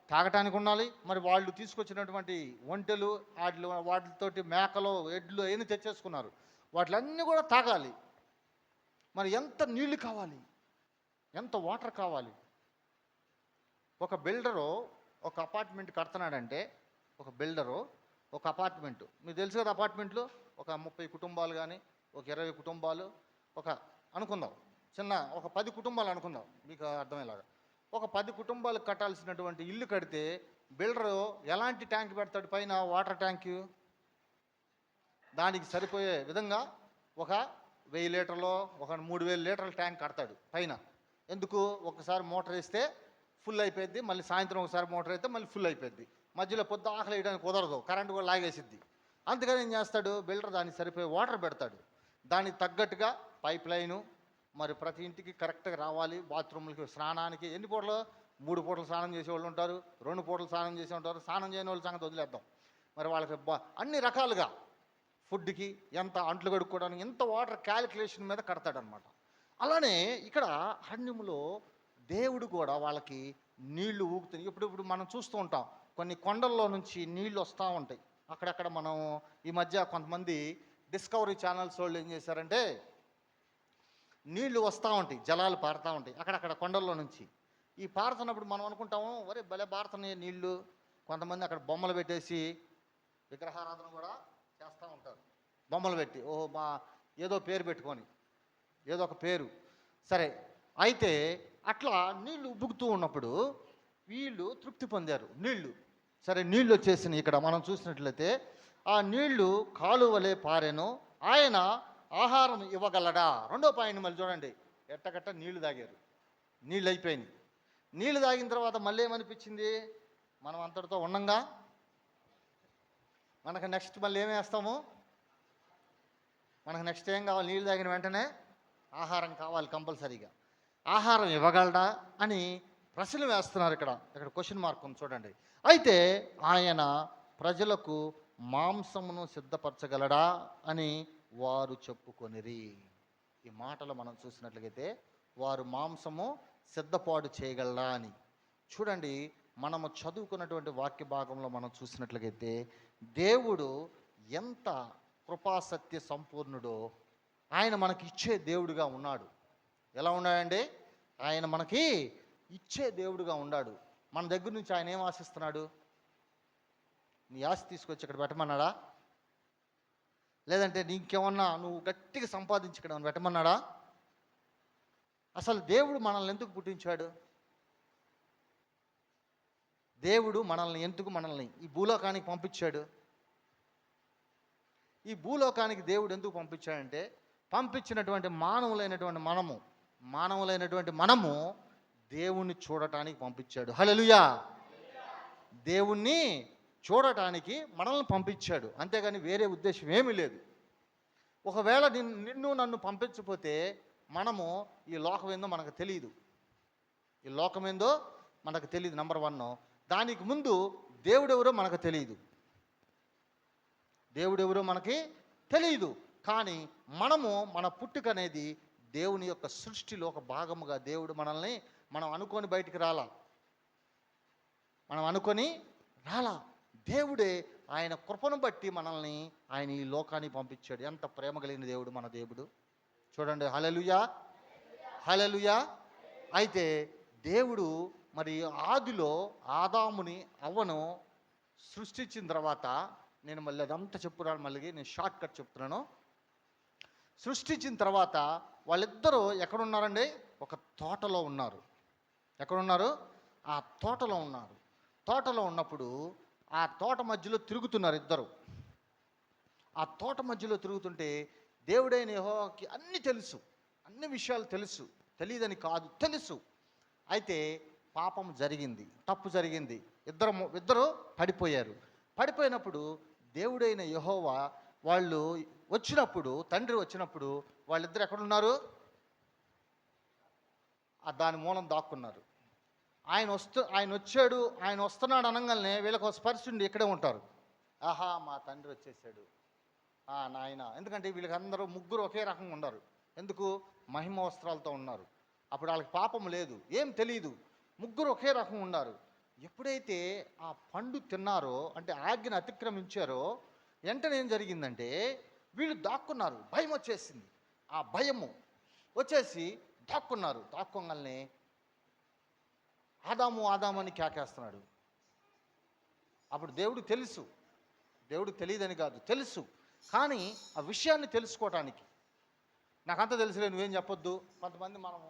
తాగటానికి ఉండాలి, మరి వాళ్ళు తీసుకొచ్చినటువంటి ఒంటెలు వాటితోటి మేకలు ఎడ్లు అవన్నీ తెచ్చేసుకున్నారు, వాటిలన్నీ కూడా తాగాలి. మరి ఎంత నీళ్లు కావాలి, ఎంత వాటర్ కావాలి. ఒక బిల్డరు ఒక అపార్ట్మెంట్ కడుతున్నాడంటే, ఒక బిల్డరు ఒక అపార్ట్మెంటు, మీకు తెలుసు కదా, అపార్ట్మెంట్లో ఒక 30 కుటుంబాలు కానీ ఒక 20 కుటుంబాలు, ఒక అనుకుందాం చిన్న ఒక 10 కుటుంబాలు అనుకుందాం మీకు అర్థమయ్యేలాగా. ఒక 10 కుటుంబాలకు కట్టాల్సినటువంటి ఇల్లు కడితే బిల్డరు ఎలాంటి ట్యాంక్ పెడతాడు పైన? Water tank. దానికి సరిపోయే విధంగా ఒక 1000 లీటర్లో ఒక 3000 లీటర్ల ట్యాంక్ కడతాడు పైన. ఎందుకు? ఒకసారి మోటార్ వేస్తే ఫుల్ అయిపోద్ది, మళ్ళీ సాయంత్రం ఒకసారి మోటార్ అయితే మళ్ళీ ఫుల్ అయిపోద్ది, మధ్యలో పొద్దు ఆకలి వేయడానికి కుదరదు, కరెంటు కూడా లాగేసిద్ది. అందుకని ఏం చేస్తాడు బిల్డర్? దానికి సరిపోయే వాటర్ పెడతాడు. దానికి తగ్గట్టుగా పైప్ లైను, మరి ప్రతి ఇంటికి కరెక్ట్గా రావాలి. బాత్రూమ్లకి, స్నానానికి ఎన్ని పూటలు? 3 పూటలు స్నానం చేసేవాళ్ళు ఉంటారు, 2 పూటలు స్నానం చేసే ఉంటారు. స్నానం చేయని వాళ్ళ సంగతి వదిలేద్దాం. మరి వాళ్ళకి అన్ని రకాలుగా ఫుడ్కి ఎంత, అంట్లు కడుక్కోవడానికి ఎంత వాటర్ క్యాలిక్యులేషన్ మీద కడతాడనమాట. అలానే ఇక్కడ అరణ్యములో దేవుడు కూడా వాళ్ళకి నీళ్లు ఊగుతాయి. ఇప్పుడు మనం చూస్తూ ఉంటాం, కొన్ని కొండల్లో నుంచి నీళ్లు వస్తూ ఉంటాయి. అక్కడక్కడ మనం ఈ మధ్య కొంతమంది డిస్కవరీ ఛానల్స్ వాళ్ళు ఏం చేశారంటే, నీళ్లు వస్తూ ఉంటాయి, జలాలు పారుతూ ఉంటాయి అక్కడక్కడ కొండల్లో నుంచి. ఈ పారుతున్నప్పుడు మనం అనుకుంటాము, ఒరే భలే పారుతున్నాయి నీళ్లు. కొంతమంది అక్కడ బొమ్మలు పెట్టేసి విగ్రహారాధన కూడా చేస్తూ ఉంటారు, బొమ్మలు పెట్టి, ఓ మా ఏదో పేరు పెట్టుకొని, ఏదో ఒక పేరు. సరే, అయితే అట్లా నీళ్లు ఉబ్బుకుతూ ఉన్నప్పుడు వీళ్ళు తృప్తి పొందారు నీళ్లు. సరే, నీళ్ళు వచ్చేసినాయి. ఇక్కడ మనం చూసినట్లయితే ఆ నీళ్లు కాలువలే పారెను, ఆయన ఆహారం ఇవ్వగలడా? రెండో పాయింట్ మళ్ళీ చూడండి, ఎట్టగట్ట నీళ్లు తాగారు, నీళ్ళు అయిపోయినాయి. నీళ్ళు తాగిన తర్వాత మళ్ళీ ఏమనిపించింది? మనం అంతటితో ఉండంగా మనకు నెక్స్ట్ మళ్ళీ ఏమేస్తాము? మనకు నెక్స్ట్ ఏం కావాలి? నీళ్ళు తాగిన వెంటనే ఆహారం కావాలి కంపల్సరీగా. ఆహారం ఇవ్వగలడా అని ప్రశ్నలు వేస్తున్నారు. ఇక్కడ క్వశ్చన్ మార్క్ ఉంది చూడండి. అయితే ఆయన ప్రజలకు మాంసమును సిద్ధపరచగలడా అని వారు చెప్పుకొనిరి. ఈ మాటలు మనం చూసినట్లయితే వారు మాంసము సిద్ధపాటు చేయగలరా అని. చూడండి, మనము చదువుకున్నటువంటి వాక్య భాగంలో మనం చూసినట్లయితే దేవుడు ఎంత కృపాసత్య సంపూర్ణుడో ఆయన మనకి ఇచ్చే దేవుడుగా ఉన్నాడు. ఎలా ఉన్నాడండి? ఆయన మనకి ఇచ్చే దేవుడుగా ఉన్నాడు. మన దగ్గర నుంచి ఆయన ఏం ఆశిస్తున్నాడు? నీ ఆశ తీసుకొచ్చి ఇక్కడ పెట్టమన్నాడా? లేదంటే నీకేమన్నా నువ్వు గట్టిగా సంపాదించి ఇక్కడ పెట్టమన్నాడా? అసలు దేవుడు మనల్ని ఎందుకు పుట్టించాడు? దేవుడు మనల్ని ఈ భూలోకానికి పంపించాడు. ఈ భూలోకానికి దేవుడు ఎందుకు పంపించాడంటే, పంపించినటువంటి మానవులైనటువంటి మనము దేవుణ్ణి చూడటానికి పంపించాడు. హల్లెలూయా! దేవుణ్ణి చూడటానికి మనల్ని పంపించాడు, అంతేగాని వేరే ఉద్దేశం ఏమీ లేదు. ఒకవేళ నిన్ను నన్ను పంపించకపోతే మనము ఈ లోకం ఏందో మనకు తెలియదు. ఈ లోకం ఏందో మనకు తెలియదు, నెంబర్ 1. దానికి ముందు దేవుడెవరో మనకు తెలియదు. దేవుడెవరో మనకి తెలియదు. కానీ మన పుట్టుక అనేది దేవుని యొక్క సృష్టిలో ఒక భాగముగా దేవుడు మనం అనుకొని బయటికి రాలా. దేవుడే ఆయన కృపను బట్టి మనల్ని ఆయన ఈ లోకానికి పంపించాడు. ఎంత ప్రేమ కలిగిన దేవుడు మన దేవుడు చూడండి. హల్లెలూయా, హల్లెలూయా. అయితే దేవుడు మరి ఆదిలో ఆదాముని అవ్వను సృష్టించిన తర్వాత, నేను మళ్ళీ అదంతా చెప్పురాను, మళ్ళీ నేను షార్ట్ కట్ చెప్తున్నాను. సృష్టించిన తర్వాత వాళ్ళిద్దరూ ఎక్కడున్నారండి? ఒక తోటలో ఉన్నారు. ఎక్కడున్నారు? ఆ తోటలో ఉన్నారు. తోటలో ఉన్నప్పుడు ఆ తోట మధ్యలో తిరుగుతున్నారు ఇద్దరు. ఆ తోట మధ్యలో తిరుగుతుంటే దేవుడైన యెహోవాకి అన్నీ తెలుసు, అన్ని విషయాలు తెలుసు, తెలియదని కాదు, తెలుసు. అయితే పాపం జరిగింది, తప్పు జరిగింది, ఇద్దరు పడిపోయారు. పడిపోయినప్పుడు దేవుడైన యెహోవా వాళ్ళు వచ్చినప్పుడు, తండ్రి వచ్చినప్పుడు వాళ్ళిద్దరు ఎక్కడున్నారు? దాని మూలం దాక్కున్నారు. ఆయన వచ్చాడు, ఆయన వస్తున్నాడు అనగానే వీళ్ళకి ఒక స్పర్శ ఉండి ఇక్కడే ఉంటారు. ఆహా, మా తండ్రి వచ్చేసాడు నాయన. ఎందుకంటే వీళ్ళకి అందరూ ముగ్గురు ఒకే రకంగా ఉన్నారు. ఎందుకు? మహిమ వస్త్రాలతో ఉన్నారు. అప్పుడు వాళ్ళకి పాపం లేదు, ఏం తెలియదు, ముగ్గురు ఒకే రకం ఉన్నారు. ఎప్పుడైతే ఆ పండు తిన్నారో, అంటే ఆజ్ఞను అతిక్రమించారో, వెంటనే ఏం జరిగిందంటే వీళ్ళు దాక్కున్నారు. భయం వచ్చేసింది. ఆ భయము వచ్చేసి దాక్కున్నారు. దాక్కోగానే ఆదాము ఆదాము అని కేకేస్తున్నాడు. అప్పుడు దేవుడు తెలియదని కాదు, తెలుసు. కానీ ఆ విషయాన్ని తెలుసుకోవటానికి, నాకంతా తెలుసులే నువ్వేం చెప్పొద్దు. కొంతమంది మనము